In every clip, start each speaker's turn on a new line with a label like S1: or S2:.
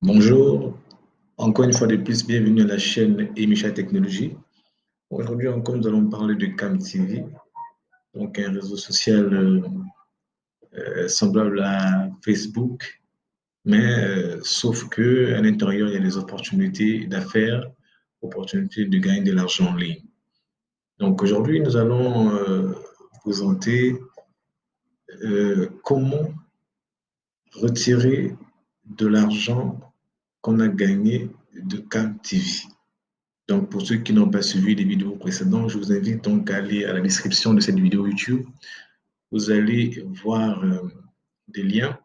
S1: Bonjour, encore une fois de plus, bienvenue à la chaîne Emisha Technologie. Aujourd'hui encore, nous allons parler de CamTV, donc un réseau social semblable à Facebook, mais sauf que à l'intérieur, il y a des opportunités d'affaires, opportunités de gagner de l'argent en ligne. Donc aujourd'hui, nous allons présenter comment retirer de l'argent qu'on a gagné de CamTV. Donc, pour ceux qui n'ont pas suivi les vidéos précédentes, je vous invite donc à aller à la description de cette vidéo YouTube. Vous allez voir des liens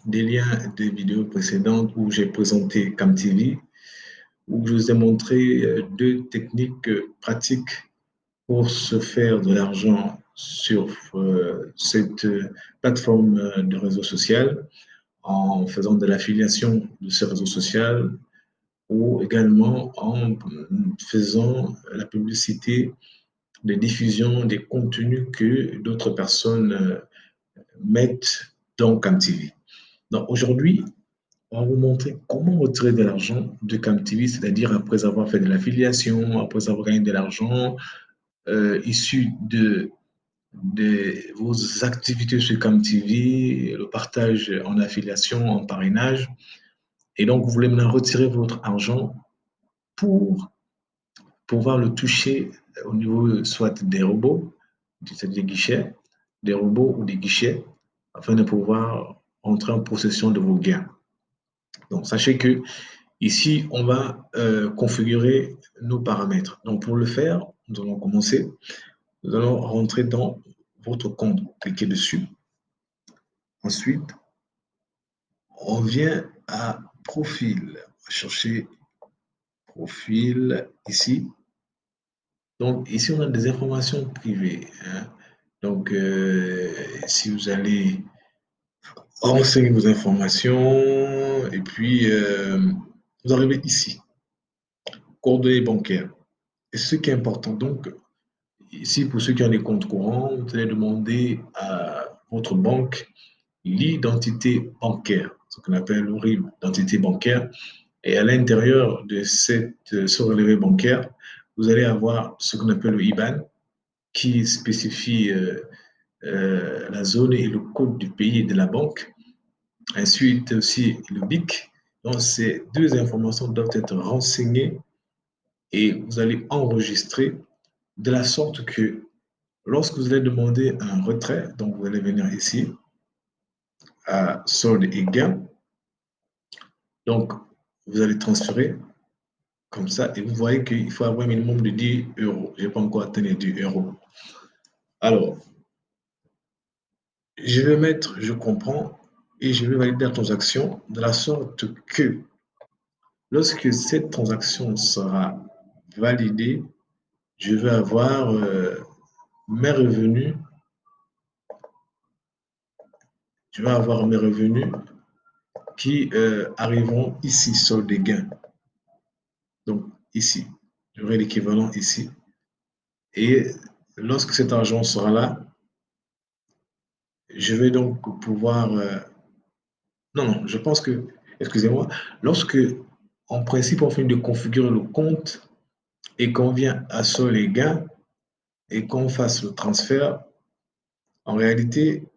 S1: des vidéos précédentes où j'ai présenté CamTV, où je vous ai montré deux techniques pratiques pour se faire de l'argent sur cette plateforme de réseau social en faisant de l'affiliation de ce réseau social ou également en faisant la publicité des diffusions des contenus que d'autres personnes mettent dans CamTV. Donc aujourd'hui, on va vous montrer comment retirer de l'argent de CamTV, c'est-à-dire après avoir fait de l'affiliation, après avoir gagné de l'argent issu de vos activités sur CamTV, le partage en affiliation, en parrainage. Et donc, vous voulez maintenant retirer votre argent pour pouvoir le toucher au niveau soit des robots, c'est-à-dire des guichets, des robots ou des guichets, afin de pouvoir entrer en possession de vos gains. Donc, sachez que ici, on va configurer nos paramètres. Donc, pour le faire, nous allons commencer. Nous allons rentrer dans votre compte, cliquez dessus. Ensuite, on vient à profil. On va chercher profil ici. Donc, ici, on a des informations privées, hein. Donc, si vous allez renseigner vos informations, et puis vous arrivez ici, coordonnées bancaires. Et ce qui est important, donc, ici, pour ceux qui ont des comptes courants, vous allez demander à votre banque l'identité bancaire, ce qu'on appelle le RIB, l'identité bancaire. Et à l'intérieur de ce relevé bancaire, vous allez avoir ce qu'on appelle le IBAN, qui spécifie la zone et le code du pays et de la banque. Ensuite aussi le BIC. Donc ces deux informations doivent être renseignées et vous allez enregistrer de la sorte que lorsque vous allez demander un retrait, donc vous allez venir ici à solde et gain. Donc vous allez transférer comme ça et vous voyez qu'il faut avoir un minimum de 10 euros. Je n'ai pas encore atteint les 10 euros. Alors, je vais mettre je comprends et je vais valider la transaction de la sorte que lorsque cette transaction sera validée, je vais avoir mes revenus, je vais avoir mes revenus qui arriveront ici, solde des gains. Donc ici, j'aurai l'équivalent ici. Et lorsque cet argent sera là, je vais donc pouvoir... non, non, je pense que, excusez-moi, lorsque, en principe, on finit de configurer le compte et qu'on vient à solde et gains et qu'on fasse le transfert, en réalité,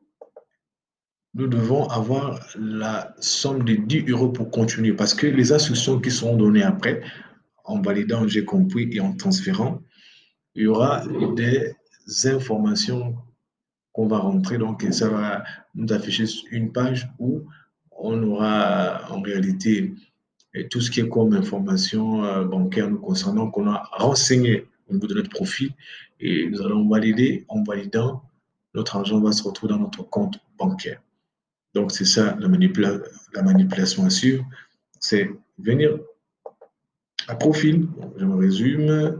S1: nous devons avoir la somme de 10 euros pour continuer parce que les instructions qui seront données après, en validant j'ai compris et en transférant, il y aura des informations qu'on va rentrer. Donc, ça va nous afficher une page où on aura en réalité tout ce qui est comme information bancaire nous concernant, qu'on a renseigné au niveau de notre profil et nous allons valider. En validant, notre argent va se retrouver dans notre compte bancaire. Donc, c'est ça la manipulation à suivre. C'est venir à profil. Je me résume.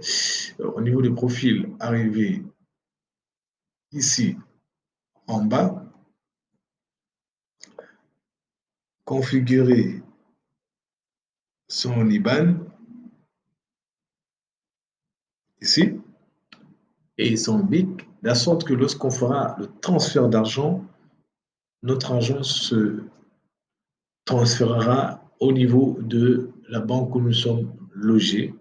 S1: Au niveau du profil, arriver ici en bas, configurer son IBAN ici et son BIC, de la sorte que lorsqu'on fera le transfert d'argent, notre argent se transférera au niveau de la banque où nous sommes logés.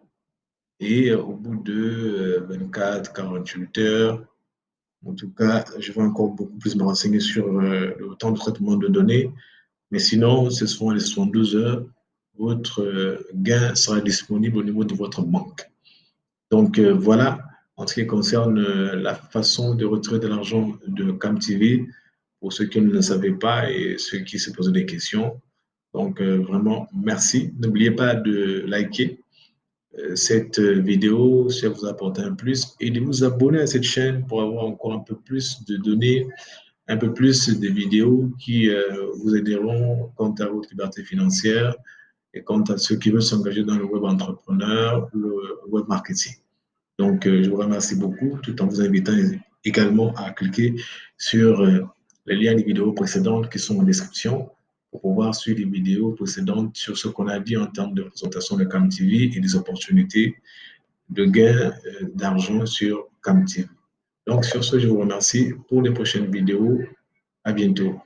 S1: Et au bout de 24, 48 heures, en tout cas, je vais encore beaucoup plus me renseigner sur le temps de traitement de données. Mais sinon, ce seront les 72 heures, votre gain sera disponible au niveau de votre banque. Donc voilà, en ce qui concerne la façon de retirer de l'argent de CamTV, pour ceux qui ne le savaient pas et ceux qui se posaient des questions. Donc vraiment, merci. N'oubliez pas de liker cette vidéo si elle vous a apporté un plus et de vous abonner à cette chaîne pour avoir encore un peu plus de données, un peu plus de vidéos qui vous aideront quant à votre liberté financière et quant à ceux qui veulent s'engager dans le web entrepreneur, le web marketing. Donc, je vous remercie beaucoup tout en vous invitant également à cliquer sur les liens des vidéos précédentes qui sont en description pour pouvoir suivre les vidéos précédentes sur ce qu'on a dit en termes de présentation de CamTV et des opportunités de gain d'argent sur CamTV. Donc, sur ce, je vous remercie pour les prochaines vidéos. À bientôt.